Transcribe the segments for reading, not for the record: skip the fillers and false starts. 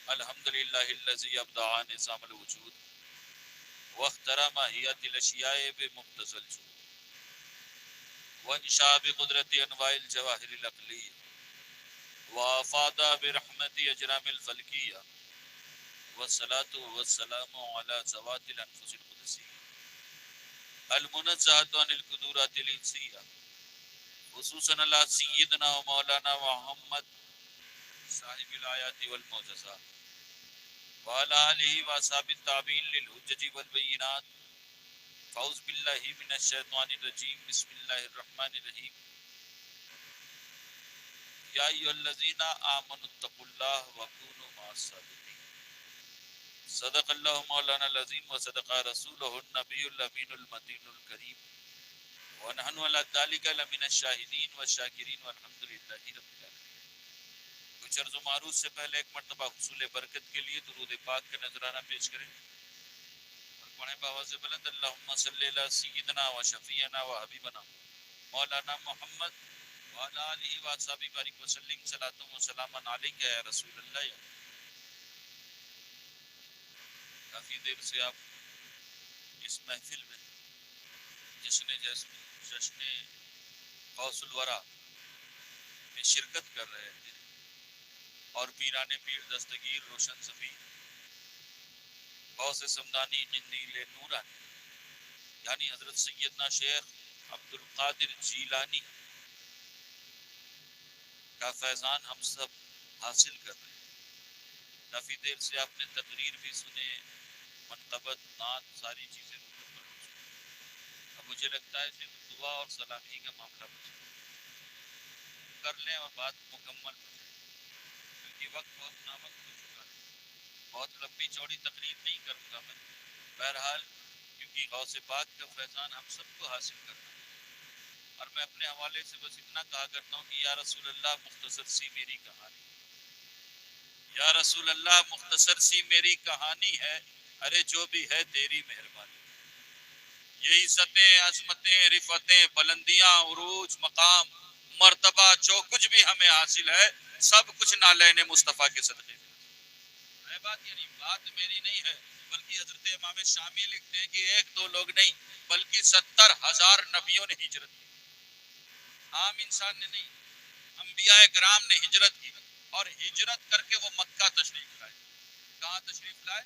الحمدللہ الذی ابدع نظام الوجود واخترع ماہیت الاشیاء بمختصر الجود وانشاء بقدرت انواع الجواہر العقلیہ وافاد برحمت اجرام الفلکیہ والصلاة والسلام على ذوات الانفس القدسیہ المنزہۃ عن القدورات الانسیہ خصوصاً اللہ سیدنا و مولانا محمد صاحب الآیات والمعجزات وعلى آلہ وصحبہ التابعین للحجج والبینات فاعوذ باللہ من الشیطان الرجیم بسم اللہ الرحمن الرحیم یا ایھا الذین آمنوا اتقوا اللہ وکونوا مع الصادقین صدق اللہ مولانا العظیم وصدق رسولہ النبی الامین المتین الکریم ونحن علی ذلک لمن الشاہدین والشاکرین والحمد للہ رب العالمین۔ کچھ عرض و معروض سے پہلے ایک مرتبہ حصول برکت کے لیے درود پاک کا نذرانہ پیش کریں اور پڑھیں بآواز بلند اللہم صلی علی سیدنا و شفیعنا و حبیبنا مولانا محمد وعلی آلہ وصحبہ بارک وسلم صلاۃ و سلاما علیک یا رسول اللہ۔ کافی دیر سے آپ اس محفل میں جشن غوث الورا میں شرکت کر رہے تھے اور پیران پیر دستگیر روشن ضمیر غوث سمدانی قندیل نورانی یعنی حضرت سیدنا شیخ عبد القادر جیلانی کا فیضان ہم سب حاصل کر رہے ہیں۔ کافی دیر سے آپ نے تقریر بھی سنے، منقبت، نعت، ساری چیزیں مکمل ہو چکی۔ اب مجھے لگتا ہے صرف دعا اور سلامی کا معاملہ بچا کر لیں اور بات مکمل ہو جائے، کیونکہ وقت بہت ناوقت ہو چکا ہے۔ بہت لمبی چوڑی تقریر نہیں کروں گا میں، بہرحال کیونکہ غوث پاک کا فیضان ہم سب کو حاصل کرنا ہے، اور میں اپنے حوالے سے بس اتنا کہا کرتا ہوں کہ یا رسول اللہ مختصر سی میری کہانی، یا رسول اللہ مختصر سی میری کہانی ہے، ارے جو بھی ہے تیری مہربانی۔ یہ عزتیں، عظمتیں، رفتیں، بلندیاں، عروج، مقام، مرتبہ، جو کچھ بھی ہمیں حاصل ہے سب کچھ نالین مصطفیٰ کے صدقے ہے۔ بات یعنی بات میری نہیں ہے، بلکہ حضرت امام شامی لکھتے ہیں کہ ایک دو لوگ نہیں بلکہ 70,000 نبیوں نے ہجرت کی، عام انسان نے نہیں، انبیاء کرام نے ہجرت کی، اور ہجرت کر کے وہ مکہ تشریف لائے۔ کہاں تشریف لائے؟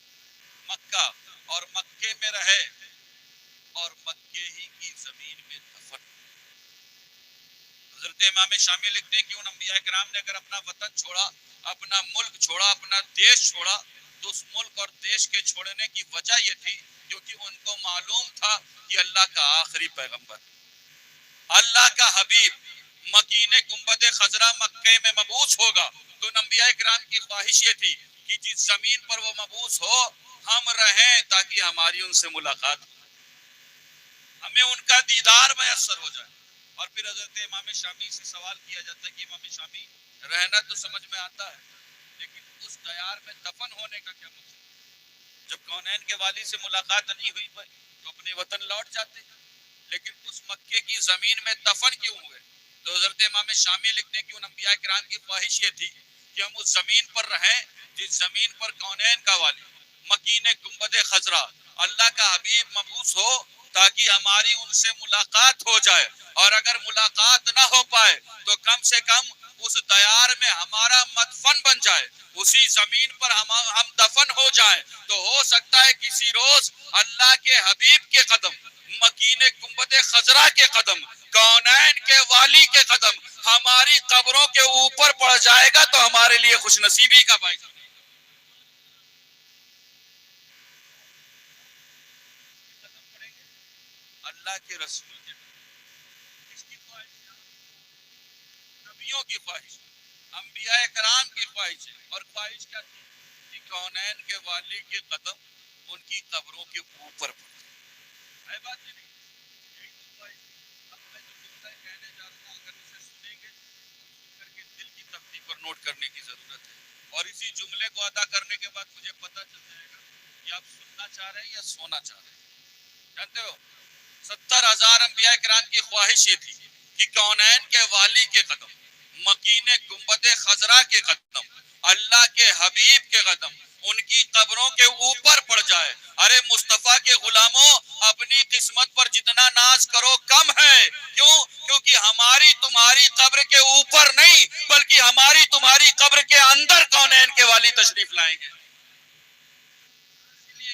مکہ، اور مکے میں رہے اور مکے ہی کی زمین میں دفن۔ حضرت امام شامی لکھتے ہیں کہ ان انبیاء کرام نے اگر اپنا وطن چھوڑا، اپنا ملک چھوڑا، اپنا دیش چھوڑا، تو اس ملک اور دیش کے چھوڑنے کی وجہ یہ تھی کیونکہ ان کو معلوم تھا کہ اللہ کا آخری پیغمبر، اللہ کا حبیب مکین گنبد خضرا مکے میں مبعوث ہوگا۔ تو انبیاء کرام کی خواہش یہ تھی کہ جس زمین پر وہ مبعوث ہو ہم رہیں تاکہ ہماری ان سے ملاقات ہو، ہمیں ان کا دیدار میسر ہو جائے۔ اور پھر حضرت امام شامی سے سوال کیا جاتا ہے کہ امام شامی رہنا تو سمجھ میں آتا ہے لیکن اس دیار میں دفن ہونے کا کیا مقصد؟ جب کونین کے والی سے ملاقات نہیں ہوئی تو اپنے وطن لوٹ جاتے، لیکن اس مکے کی زمین میں دفن کیوں ہوئے؟ تو حضرت امام شامی لکھتے ہیں کہ ان انبیاء کرام کی خواہش یہ تھی کہ ہم اس زمین پر رہیں جس زمین پر کونین کا والی مکین گنبد خضرا اللہ کا حبیب مبعوث ہو، تاکہ ہماری ان سے ملاقات ہو جائے، اور اگر ملاقات نہ ہو پائے تو کم سے کم اس دیار میں ہمارا مدفن بن جائے، اسی زمین پر ہم دفن ہو جائیں، تو ہو سکتا ہے کسی روز اللہ کے حبیب کے قدم، مکین گنبد خضرا کے قدم، کونین کے والی کے قدم ہماری قبروں کے اوپر پڑ جائے گا تو ہمارے لیے خوش نصیبی کا باعث اللہ کے رسول کے اس کی خواہش، نبیوں کی خواہش، انبیاء کرام کی خواہش ہے، اور خواہش کیا تھی کہ کونین کے والی کے قدم ان کی قبروں کے اوپر پڑے۔ بات نہیں، ایک تو خواہش تھی۔ اب میں جو جملہ کہنے جا رہا ہوں اگر اسے سنیں گے تو سن کر کے دل کی تختی پر نوٹ کرنے کی ضرورت ہے، اور اسی جملے کو ادا کرنے کے بعد مجھے پتہ چل جائے گا کہ آپ سننا چاہ رہے ہیں یا سونا چاہ رہے ہیں۔ جانتے ہو 70,000 انبیاء کرام کی خواہش یہ تھی کہ کونین کے والی کے قدم، مکین گنبد خضرا کے قدم، اللہ کے حبیب کے قدم ان کی قبروں کے اوپر پڑ جائے. ارے مصطفیٰ کے غلاموں، اپنی قسمت پر جتنا ناز کرو کم ہے. کیوں؟ کیونکہ ہماری تمہاری قبر کے اوپر نہیں بلکہ ہماری تمہاری قبر کے اندر کونین کے والی تشریف لائیں گے.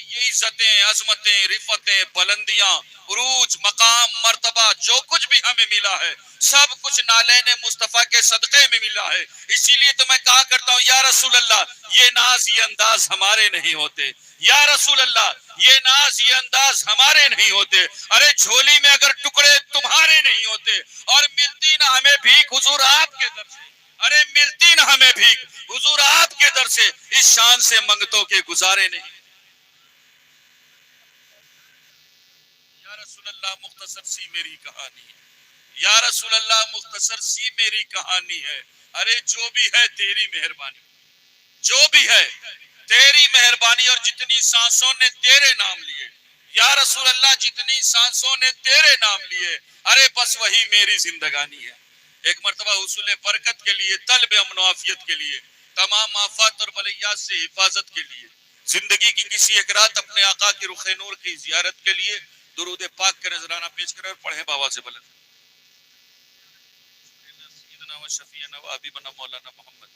یہ عزتیں، عظمتیں، رفتیں، بلندیاں، عروج، مقام، مرتبہ جو کچھ بھی ہمیں ملا ہے سب کچھ نالین مصطفیٰ کے صدقے میں ملا ہے. اسی لیے تو میں کہا کرتا ہوں یا رسول اللہ یہ ناز یہ انداز ہمارے نہیں ہوتے. یا رسول اللہ یہ ناز یہ انداز ہمارے نہیں ہوتے. ارے جھولی میں اگر ٹکڑے تمہارے نہیں ہوتے اور ملتی نہ ہمیں بھیک حضور آپ کے در سے. ارے ملتی نہ ہمیں بھیک حضور آپ کے در سے. اس شان سے منگتوں کے گزارے نہیں. یا رسول اللہ مختصر سی میری کہانی ہے. یا رسول اللہ مختصر سی میری کہانی ہے. ارے جو بھی ہے تیری مہربانی، جو بھی ہے تیری مہربانی. اور جتنی سانسوں نے تیرے نام لیے یا رسول اللہ، جتنی سانسوں نے تیرے نام لیے، ارے بس وہی میری زندگانی ہے. ایک مرتبہ حصول برکت کے لیے، طلب امن و عافیت کے لیے، تمام آفات اور بلیات سے حفاظت کے لیے، زندگی کی کسی ایک رات اپنے آقا کی رخ نور کی زیارت کے لیے درود پاک کا نذرانہ پیش کریں اور پڑھیں بابا سے بلند. سیدنا و شفیعنا و حبیبنا مولانا محمد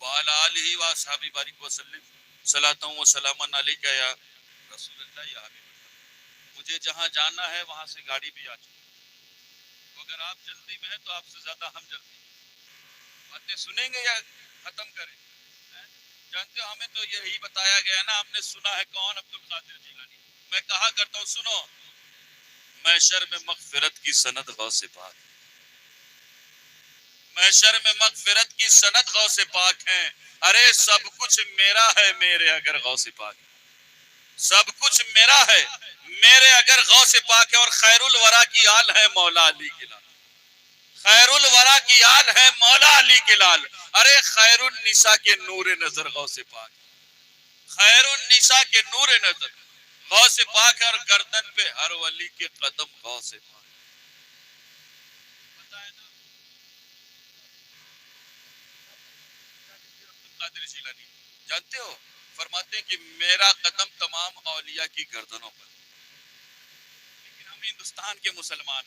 وعلی آلہ و اصحابہ بارک وسلم صلاۃ و سلاما علیک یا رسول اللہ یا حبیب اللہ. مجھے جہاں جانا ہے وہاں سے گاڑی بھی آ چکی. اگر آپ جلدی میں ہیں تو آپ سے زیادہ ہم جلدی. باتیں سنیں گے یا ختم کریں؟ جانتے ہو ہمیں تو یہی بتایا گیا نا. آپ نے سنا ہے کون؟ عبد القادر جیلانی. میں کہا کرتا ہوں سنو، محشر میں مغفرت کی سند غوث پاک، محشر میں مغفرت کی سند غوث پاک ہیں. ارے سب کچھ میرا ہے میرے اگر غوث پاک، سب کچھ میرا ہے میرے اگر غوث پاک ہے. اور خیر الورا کی آل ہے مولا علی کے لال، خیر الورا کی آل ہے مولا علی کے لال. ارے خیر النساء کے نور نظر غوث پاک، خیر النساء کے نور نظر غوث پاک ہے. اور گردن پہ ہر ولی کے قدم غوث پاک. قادر جیلانی جانتے ہو فرماتے ہیں کہ میرا قدم تمام اولیاء کی گردنوں پر، لیکن ہم ہندوستان کے مسلمان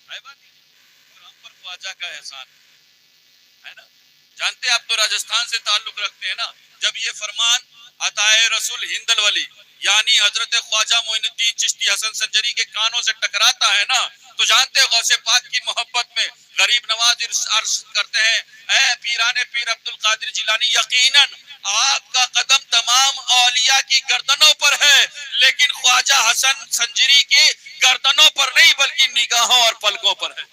ہے بات ہی نہیں، اور ہم پر خواجہ کا احسان ہے نا. جانتے آپ تو راجستھان سے تعلق رکھتے ہیں نا. جب یہ فرمان عطائے رسول ہندل ولی یعنی حضرت خواجہ معین الدین چشتی حسن سنجری کے کانوں سے ٹکراتا ہے نا تو جانتے غوث پاک کی محبت میں غریب نواز عرض کرتے ہیں اے پیران پیر عبد القادر جیلانی یقیناً آپ کا قدم تمام اولیاء کی گردنوں پر ہے لیکن خواجہ حسن سنجری کی گردنوں پر نہیں بلکہ نگاہوں اور پلکوں پر ہے.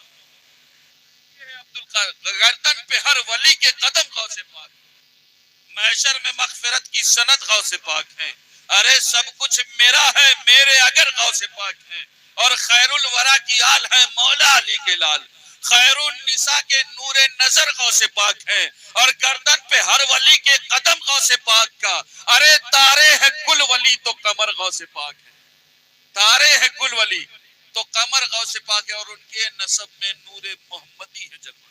گردن پہ ہر ولی کے قدم غوث پاک، محشر میں مغفرت کی سند غوث پاک ہیں. ارے سب کچھ میرا ہے میرے اگر غوث پاک ہیں. اور خیر الورا کی آل ہے مولا علی کے لال، خیر النساء کے نور نظر غوث پاک ہیں. اور گردن پہ ہر ولی کے قدم غوث پاک کا. ارے تارے ہے کل ولی تو قمر غوث پاک ہے، تارے ہے کل ولی تو قمر غوث پاک ہے. اور ان کے نسب میں نور محمدی ہے جلوہ،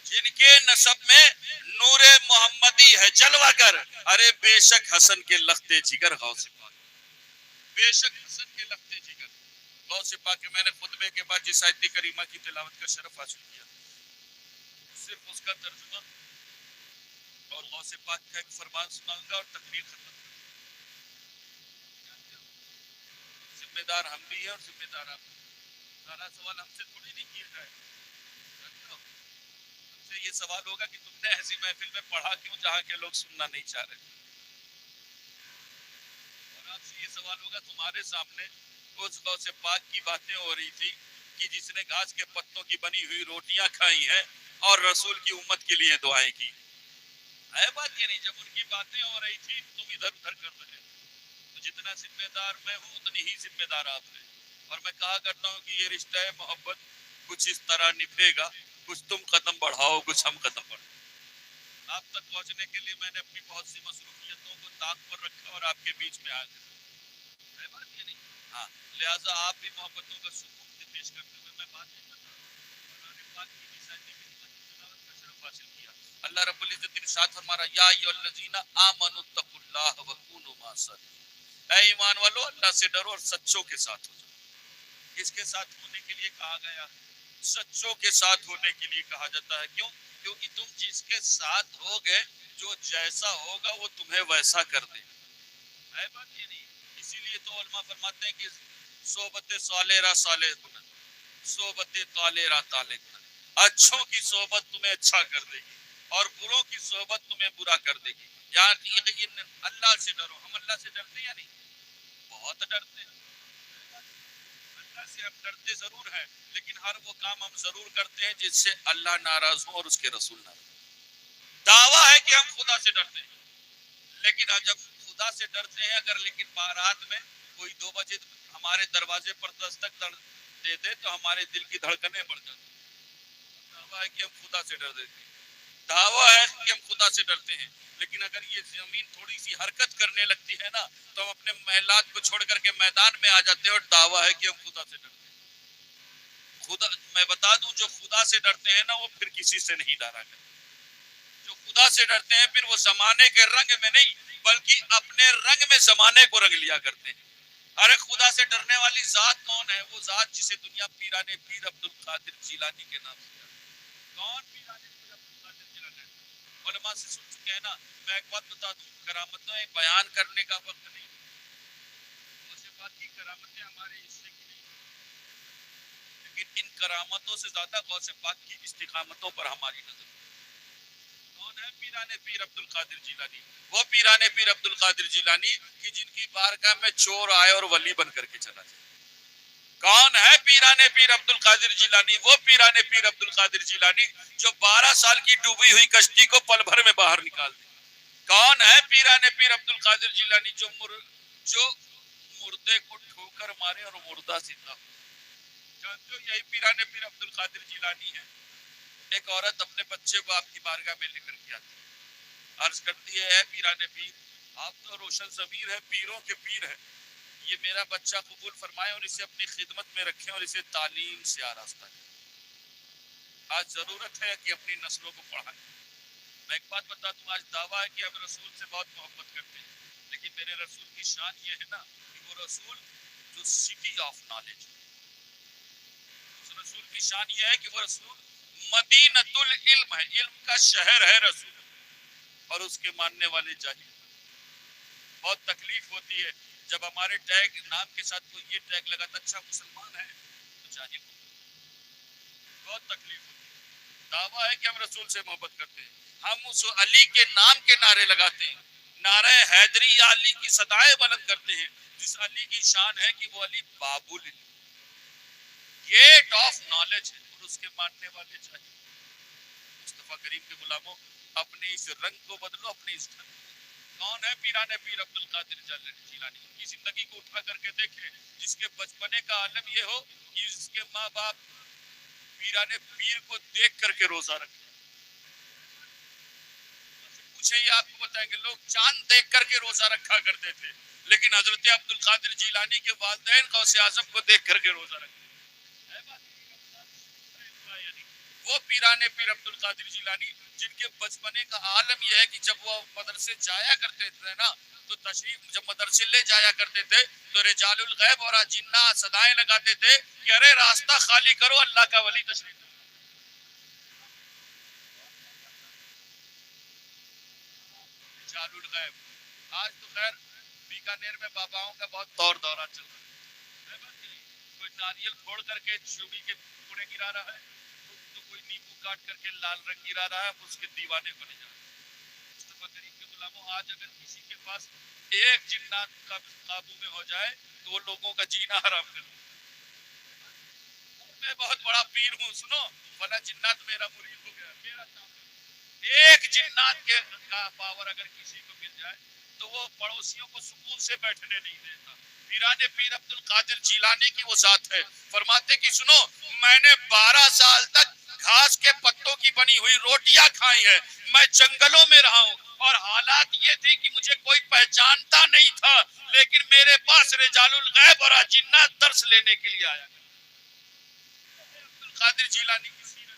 جن کے نسب میں نور محمدی ہے جلوہ گر. ارے بے شک حسن کے لختے جگر غوث پاک، بے شک حسن کے لختے جگر غوث پاک. میں نے خطبے کے بعد جس آیت کریمہ کی تلاوت کا شرف حاصل کیا صرف اس کا ترجمہ اور غوث پاک کا ایک فرمان سناؤں گا اور تقریر ختم کروں گا. ذمہ دار ہم بھی ہیں اور ذمہ دار آپ بھی. سارا سوال ہم سے تھوڑی نہیں کیا جائے. ہم سے یہ سوال ہوگا کہ تم نے ایسی محفل میں پڑھا کیوں جہاں کے لوگ سننا نہیں چاہ رہے. اور آپ سے یہ سوال ہوگا تمہارے سامنے اس غوث پاک کی باتیں ہو رہی تھی کہ جس نے گھاس کے پتوں کی بنی ہوئی روٹیاں کھائی ہیں اور رسول کی امت کے لیے دعائیں کی. ہے بات یہ نہیں؟ جب ان کی باتیں ہو رہی تھی تم ادھر ادھر کر رہے ہیں. تو جتنا ذمہ دار میں ہوں اتنی ہی ذمہ دار آپ ہیں. اور میں کہا کرتا ہوں کہ یہ رشتہ محبت کچھ اس طرح نبھے گا، کچھ تم قدم بڑھاؤ کچھ ہم قدم بڑھاؤ. آپ تک پہنچنے کے لیے میں نے اپنی بہت سی مصروفیتوں کو طاق پر رکھا اور آپ کے بیچ میں آ گیا. ہے بات یہ نہیں؟ ہاں لہٰذا آپ بھی محبتوں کا سکون پیش کرتے ہوئے میں بات نہیں کرتا. قرآن پاک کی بھی ساتھی کی تلاوت کا شرف حاصل کیا. اللہ رب العزت ارشاد فرما رہا یا ایھا الذین آمنوا اتقوا اللہ وکونوا مع الصادقین، اے ایمان والو اللہ سے ڈرو اور سچوں کے ساتھ ہو جاؤ۔ کس کے ساتھ ہونے کے لیے کہا گیا؟ سچوں کے ساتھ ہونے کے لیے کہا جاتا ہے۔ کیوں؟ کیونکہ تم جس کے ساتھ ہوگے جو جیسا ہوگا وہ تمہیں ویسا کر دے، ہے بات یہ نہیں؟ اسی لیے تو علماء فرماتے ہیں کہ صحبت صالح را صالح کن، صحبت طالح را طالح کن۔ اچھوں کی صحبت تمہیں اچھا کر دے گی اور بروں کی صحبت تمہیں برا کر دے گی۔ یار یقین اللہ سے ڈرو۔ ہم اللہ سے ڈرتے ہیں یا نہیں؟ بہت ڈرتے ہیں اللہ سے، ہم ڈرتے ضرور ہیں، لیکن ہر وہ کام ہم ضرور کرتے ہیں جس سے اللہ ناراض ہو اور اس کے رسول ناراض ہو۔ دعویٰ ہے کہ ہم خدا سے ڈرتے ہیں، لیکن جب خدا سے ڈرتے ہیں اگر، لیکن رات میں کوئی 2 بجے ہمارے دروازے پر دستک دے دے تو ہمارے دل کی دھڑکنیں بڑھ جاتی ہیں۔ دعویٰ ہے کہ ہم خدا سے ڈرتے ہیں، دعویٰ ہے کہ ہم خدا سے ڈرتے ہیں، لیکن اگر یہ زمین تھوڑی سی حرکت کرنے لگتی ہے نا تو ہم اپنے محلات کو چھوڑ کر کے میدان میں آ جاتے ہیں، اور دعویٰ ہے کہ ہم خدا سے ڈرتے ہیں۔ خدا، میں بتا دوں جو خدا سے ڈرتے ہیں نا وہ پھر کسی سے نہیں ڈرا کرتے۔ جو خدا سے ڈرتے ہیں پھر وہ زمانے کے رنگ میں نہیں بلکہ اپنے رنگ میں زمانے کو رنگ لیا کرتے ہیں۔ ارے خدا سے ڈرنے والی ذات کون ہے؟ وہ ذات جسے دنیا پیرانے پیر عبد القادر جیلانی کے نام سے کون پیرانے پیر عبد القادر جیلانی؟ علماء سے سن چکے ہیں نا۔ میں ایک بات بتا دوں، کرامتیں بیان کرنے کا وقت نہیں، غوث پاک کی کرامتیں ہمارے حصے کی نہیں، لیکن ان کرامتوں سے زیادہ غوث پاک کی استقامتوں پر ہماری نظر۔ کون ہے پیرانے پیر عبد القادر جیلانی؟ وہ پیرانے پیر عبد القادر جیلانی کہ جن کی بارگاہ میں چور آئے اور ولی بن کر کے چلا جائے۔ کون ہے پیرانے پیر عبد القادر جیلانی؟ وہ پیرانے پیر عبد القادر جیلانی جو 12 سال کی ڈوبی ہوئی کشتی کو پل بھر میں باہر نکال دے۔ کون ہے پیرانے پیر عبد القادر جیلانی جو مردے کو ٹھوکر مارے اور مردہ زندہ ہو؟ جانتے ہو یہی پیرانے پیر عبد القادر جیلانی ہے۔ ایک عورت اپنے بچے کو آپ کی بارگاہ میں لے کر کے آتی ہے، عرض کرتی ہے اے پیرانے پیر، آپ تو روشن ضمیر ہے، پیروں کے پیر ہے، یہ میرا بچہ قبول فرمائے اور اسے اپنی خدمت میں رکھیں اور اسے تعلیم سے آراستہ کریں۔ آج ضرورت ہے کہ اپنی نسلوں کو پڑھائیں۔ میں ایک بات بتا دوں، آج دعویٰ ہے کہ ہم رسول سے بہت محبت کرتے ہیں، لیکن میرے رسول کی شان یہ ہے نا کہ وہ رسول جو سٹی آف نالج، اس رسول کی شان یہ ہے کہ وہ رسول مدینۃ العلم ہے، علم کا شہر ہے رسول، اور اس کے ماننے والے جاہل۔ بہت تکلیف ہوتی ہے جب ہمارے ٹیگ نام کے ساتھ کوئی یہ ٹیگ لگاتا اچھا مسلمان ہے تو جاہل ہو، بہت تکلیف ہوتی ہے۔ دعویٰ ہے کہ ہم رسول سے محبت کرتے ہیں، ہم اس علی کے نام کے نعرے لگاتے ہیں، نعرہ حیدری یا علی کی صدائیں بلند کرتے ہیں، جس علی کی شان ہے کہ وہ علی باب العلم، گیٹ آف نالج ہے، اور اس کے ماننے والے جاہل۔ مصطفیٰ کریم کے غلاموں، اپنے اس رنگ کو بدلو، اپنے اس ڈھنگ۔ کون ہے پیرانے پیر عبد القادر جیلانی؟ ان کی زندگی کو اٹھا کر کے دیکھیں، جس کے بچپنے کا عالم یہ ہو کہ اس کے ماں باپ پیرانے پیر کو دیکھ کر کے روزہ رکھیں۔ پوچھیں، یہ آپ کو بتائیں گے لوگ چاند دیکھ کر کے روزہ رکھا کرتے تھے، لیکن حضرت عبد القادر جیلانی کے والدین غوث اعظم کو دیکھ کر کے روزہ رکھتے۔ وہ پیرانے پیر عبد القادر جیلانی جن کے بچپنے کا عالم یہ ہے کہ جب وہ مدرسے جایا کرتے تھے نا تو تشریف جب مدرسے لے جایا کرتے تھے تو رجال الغیب اور جنات صدائیں لگاتے تھے کہ ارے راستہ خالی کرو، اللہ کا ولی تشریف۔ رجال الغیب آج تو خیر بیکانیر میں باباؤں کا بہت دور دورہ چل رہا ہے، کوئی ناریل پھوڑ کر کے چوڑی کے ٹکڑے گرا رہا ہے، تو کوئی نیبو کاٹ کر کے لال رنگ گرا رہا ہے، اس کے دیوانے بنے جا رہے ہیں۔ مصطفیٰ کریم کے غلاموں، آج اگر کسی کے پاس ایک جنات کا قابو میں ہو جائے تو وہ لوگوں کا جینا حرام کر دے۔ میں بہت بڑا پیر ہوں، سنو، فلاں جنات میرا مرید ہو گیا، میرا ایک جنات کے کا پاور اگر کسی کو مل جائے تو وہ پڑوسیوں کو سکون سے بیٹھنے نہیں دیتا۔ پیرانے پیر عبد القادر جیلانی کی وہ ذات ہے، فرماتے کہ سنو، میں نے 12 سال تک گھاس کے پتوں کی بنی ہوئی روٹیاں کھائی ہیں، میں جنگلوں میں رہا ہوں، اور حالات یہ تھی کہ مجھے کوئی پہچانتا نہیں تھا، لیکن میرے پاس رجال الغیب اور جنات درس لینے کے لیے آیا۔ عبد القادر جیلانی کی سیرت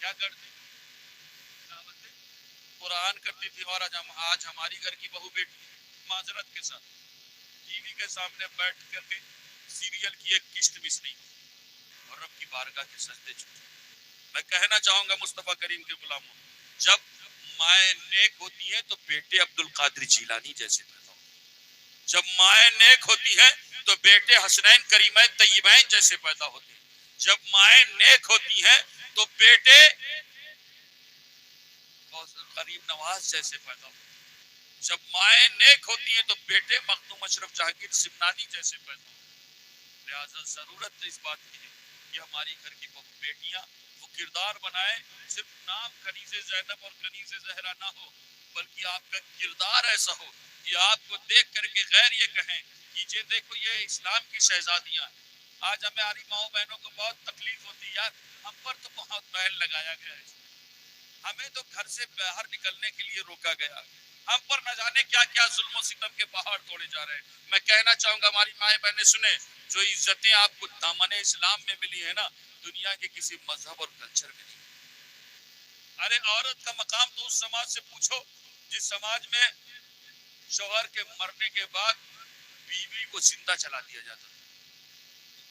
کیا کرتی تلاوت قرآن کرتی تھی، اور آج ہماری گھر کی بہو بیٹی معذرت کے ساتھ ٹی وی کے سامنے بیٹھ کر کے سیریل کی ایک قسط مس نہیں اور رب کی بارگاہ کے سجدے چھوٹے. میں کہنا چاہوں گا مصطفیٰ کریم کے غلاموں، جب مائیں نیک ہوتی ہیں تو بیٹے عبد القادر جیلانی جیسے پیدا ہوتے ہیں. جب مائیں نیک ہوتی ہیں تو بیٹے حسنین کریمین طیبین جیسے پیدا ہوتے ہیں. جب مائیں نیک ہوتی ہیں تو بیٹے غریب نواز جیسے پیدا ہوتے ہیں. جب مائیں نیک ہوتی ہیں تو بیٹے مخدوم اشرف جہانگیر سمنانی جیسے پیدا ہوتے ہیں. لہذا ضرورت اس بات کی ہے کہ ہماری گھر کی بہو بیٹیاں وہ کردار بنائیں، صرف نام کنیز زینب اور کنیز زہرا نہ ہو، بلکہ آپ کا کردار ایسا ہو کہ آپ کو دیکھ کر کے غیر یہ کہیں کہ یہ دیکھو یہ اسلام کی شہزادیاں ہیں. آج ہماری ماؤں بہنوں کو بہت تکلیف ہوتی ہے، یار ہم پر تو بہت محل لگایا گیا ہے، ہمیں تو گھر سے باہر نکلنے کے لیے روکا گیا، ہم پر نہ جانے کیا کیا ظلم و ستم کے پہاڑ توڑے جا رہے ہیں. میں کہنا چاہوں گا ہماری مائیں بہنیں سنیں، جو عزتیں آپ کو دامن اسلام میں ملی ہے نا، دنیا کے کسی مذہب اور کلچر میں نہیں. ارے عورت کا مقام تو اس سماج سے پوچھو جس سماج میں شوہر کے مرنے کے بعد بیوی کو زندہ چلا دیا جاتا ہے.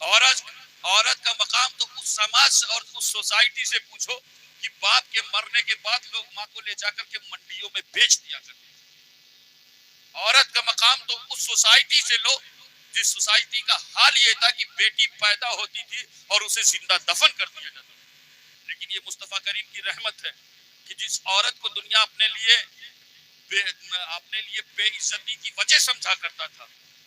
عورت کا مقام تو اس سماج اور اس سوسائٹی سے پوچھو کہ باپ کے مرنے کے بعد لوگ ماں کو لے جا کر کے منڈیوں میں بیچ دیا کرتے ہیں. عورت کا مقام تو اس سوسائٹی سے لو جس سوسائٹی کا حال یہ تھا کہ بیٹی پیدا ہوتی تھی اور اسے زندہ دفن کر دیا جاتا تھا. لیکن یہ مصطفیٰ کریم کی رحمت ہے کہ جس عورت کو دنیا اپنے لیے بے عزتی کی وجہ سمجھا کرتا تھا،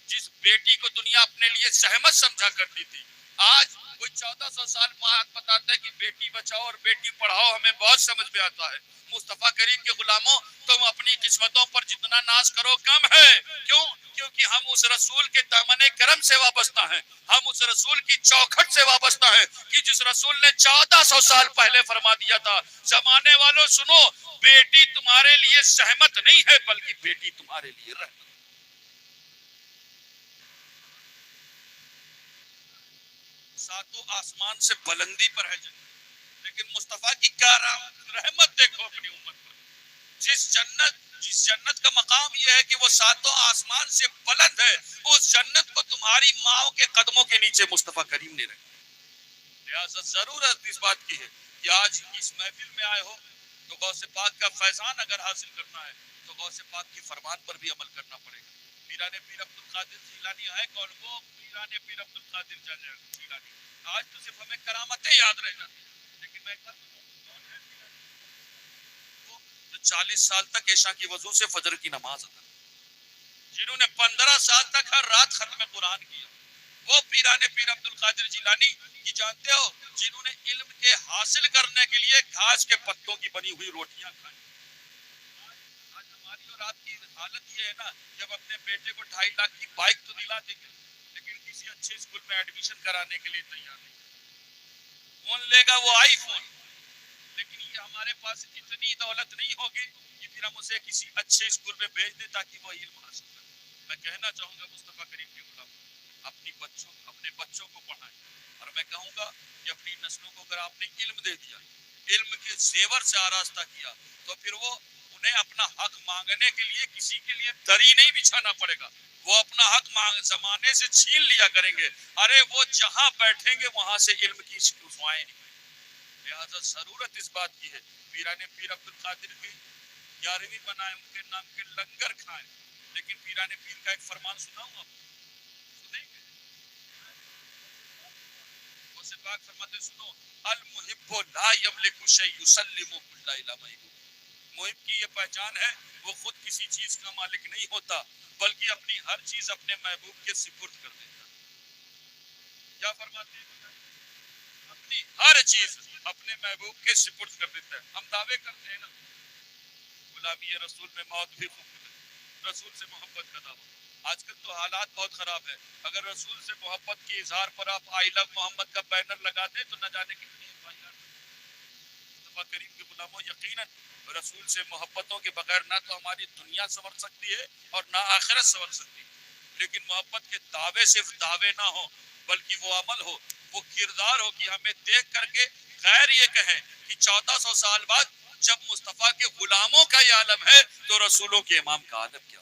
جس بیٹی کو دنیا اپنے لیے زحمت سمجھا کرتی تھی، آج کوئی 1400 سال بعد بتاتا ہے کہ بیٹی بچاؤ اور بیٹی پڑھاؤ. ہمیں بہت سمجھ میں آتا ہے. مصطفیٰ کریم کے غلاموں، تم اپنی قسمتوں پر جتنا ناز کرو کم ہے. کیوں؟ کیونکہ ہم اس رسول کے دامن کرم سے وابستہ ہیں، ہم اس رسول کی چوکھٹ سے وابستہ ہیں کہ جس رسول نے 1400 سال پہلے فرما دیا تھا، زمانے والوں سنو، بیٹی تمہارے لیے زحمت نہیں ہے بلکہ بیٹی تمہارے لیے رحمت. ساتوں آسمان سے بلندی پر ہے جنت، لیکن مصطفیٰ کی کیا رحمت دیکھو اپنی امت پر. جس جنت کا مقام یہ ہے کہ وہ ساتوں آسمان سے بلند ہے، اس جنت کو تمہاری ماں کے قدموں کے نیچے مصطفیٰ کریم نے رکھا. لہذا ضرورت اس بات کی ہے کہ آج اس محفل میں آئے ہو تو غوث پاک کا فیضان اگر حاصل کرنا ہے تو غوث پاک کی فرمان پر بھی عمل کرنا پڑے گا. پیران پیر عبد القادر جیلانی ہے کون؟ وہ پیران پیر عبد القادر جیلانی. آج تو صرف ہمیں کرامتیں یاد رہ جاتی ہیں، لیکن میں کہتا ہوں کون ہے وہ جو 40 سال تک عشاء کی وضو سے فجر کی نماز ادا، جنہوں نے 15 سال تک ہر رات ختم قرآن کیا، وہ پیران پیر عبد القادر جیلانی کی جانتے ہو جنہوں نے علم کے حاصل کرنے کے لیے گھاس کے پتوں کی بنی ہوئی روٹیاں کھائیں. آج ہماری اور آپ کی حالت یہ ہے نا کہ ہم اپنے بیٹے کو 2.5 لاکھ کی بائک تو دلا دیں گے لیکن کسی اچھے اسکول میں ایڈمیشن کرانے کے لیے تیار نہیں. فون لے گا وہ آئی فون، لیکن یہ ہمارے پاس اتنی دولت نہیں ہوگی کہ پھر ہم اسے کسی اچھے اسکول میں بھیج دیں تاکہ وہ علم حاصل کرے. میں کہنا چاہوں گا مصطفیٰ کریم کے غلام اپنے بچوں کو پڑھائیں، اور میں کہوں گا کہ اپنی نسلوں کو اگر آپ نے علم دے دیا، علم کے زیور سے آراستہ کیا، تو پھر وہ انہیں اپنا حق مانگنے کے لیے کسی کے لیے دری نہیں بچھانا پڑے گا، وہ اپنا حق زمانے سے چھین لیا کریں گے. ارے وہ جہاں بیٹھیں گے وہاں سے علم کی رسوائیں نکلیں. لہذا ضرورت اس بات کی ہے پیران پیر عبد القادر کی 11ویں بنائے، ان کے نام کے لنگر کھائیں. لیکن پیران پیر کا ایک فرمان سناؤں آپ سنیں گے؟ وہ سے پاک فرماتے سنو، المحب لا یملک شیء یسلم کل الی محبوب. محب کی یہ پہچان ہے وہ خود کسی چیز کا مالک نہیں ہوتا بلکہ اپنی ہر چیز اپنے محبوب کے سپرد کر دیتا. کیا فرماتے ہیں؟ اپنی ہر چیز اپنے محبوب کے سپرد کر دیتا ہے. ہم دعوے کرتے ہیں نا غلامی رسول میں موت بھی خوب، رسول سے محبت کا دعویٰ. آج کل تو حالات بہت خراب ہے، اگر رسول سے محبت کے اظہار پر آپ آئی لو محمد کا بینر لگا دیں تو نہ جانے کتنی مصطفیٰ کریم کے غلاموں، یقیناً رسول سے محبتوں کے بغیر نہ تو ہماری دنیا سنور سکتی ہے اور نہ آخرت سنور سکتی ہے. لیکن محبت کے دعوے صرف دعوے نہ ہو بلکہ وہ عمل ہو، وہ کردار ہو کہ ہمیں دیکھ کر کے غیر یہ کہیں کہ 1400 سال بعد جب مصطفیٰ کے غلاموں کا یہ عالم ہے تو رسولوں کے امام کا عالم کیا؟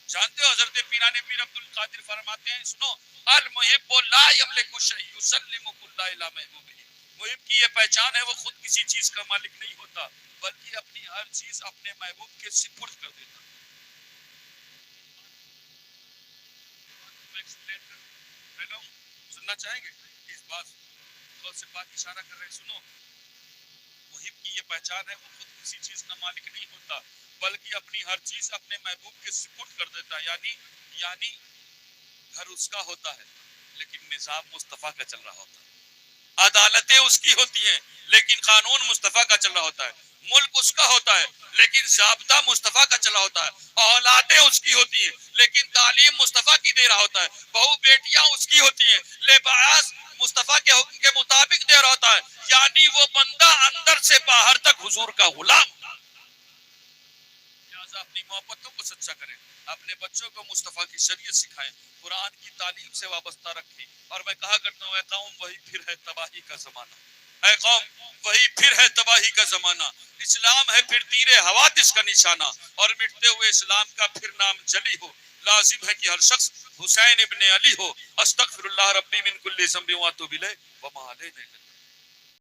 جانتے ہو حضرت پیران پیر عبد القادر فرماتے ہیں، سنو، المحب لا یملک شیء یسلم کل الی محبوبہ، محب کی یہ پہچان ہے وہ خود کسی چیز کا مالک نہیں ہوتا بلکہ اپنی ہر چیز اپنے محبوب کے سپرد کر دیتا۔ ہیلو، سننا چاہیں گے اس بات کو سے بات اشارہ کر رہے ہیں، سنو، محب کی یہ پہچان ہے وہ خود کسی چیز کا مالک نہیں ہوتا بلکہ اپنی ہر چیز اپنے محبوب کے سپرد کر دیتا ہے، یعنی گھر اس کا ہوتا ہے لیکن نظام مصطفیٰ کا چل رہا ہوتا ہے، عدالتیں اس کی ہوتی ہیں لیکن قانون مصطفیٰ کا چل رہا ہوتا ہے، ملک اس کا ہوتا ہے لیکن ضابطہ مصطفیٰ کا چلا ہوتا ہے، اولادیں اس کی ہوتی ہیں لیکن تعلیم مصطفیٰ کی دے رہا ہوتا ہے، بہو بیٹیاں اس کی ہوتی ہیں، لباس مصطفیٰ کے حکم کے مطابق دے رہا ہوتا ہے، یعنی وہ بندہ اندر سے باہر تک حضور کا غلام۔ لہٰذا اپنی محبتوں کو سچا کریں، اپنے بچوں کو مصطفیٰ کی شریعت سکھائیں، قرآن کی تعلیم سے وابستہ رکھیں، اور میں کہا کرتا ہوں اے قوم وہی پھر ہے تباہی کا زمانہ، اے قوم وہی پھر ہے تباہی کا زمانہ، اسلام ہے پھر تیر حوادث کا نشانہ، اور مٹتے ہوئے اسلام کا پھر نام جلی ہو، لازم ہے کہ ہر شخص حسین ابن علی ہو، استغفر اللہ ربی من کل ذنب واتوب الیہ وما علینا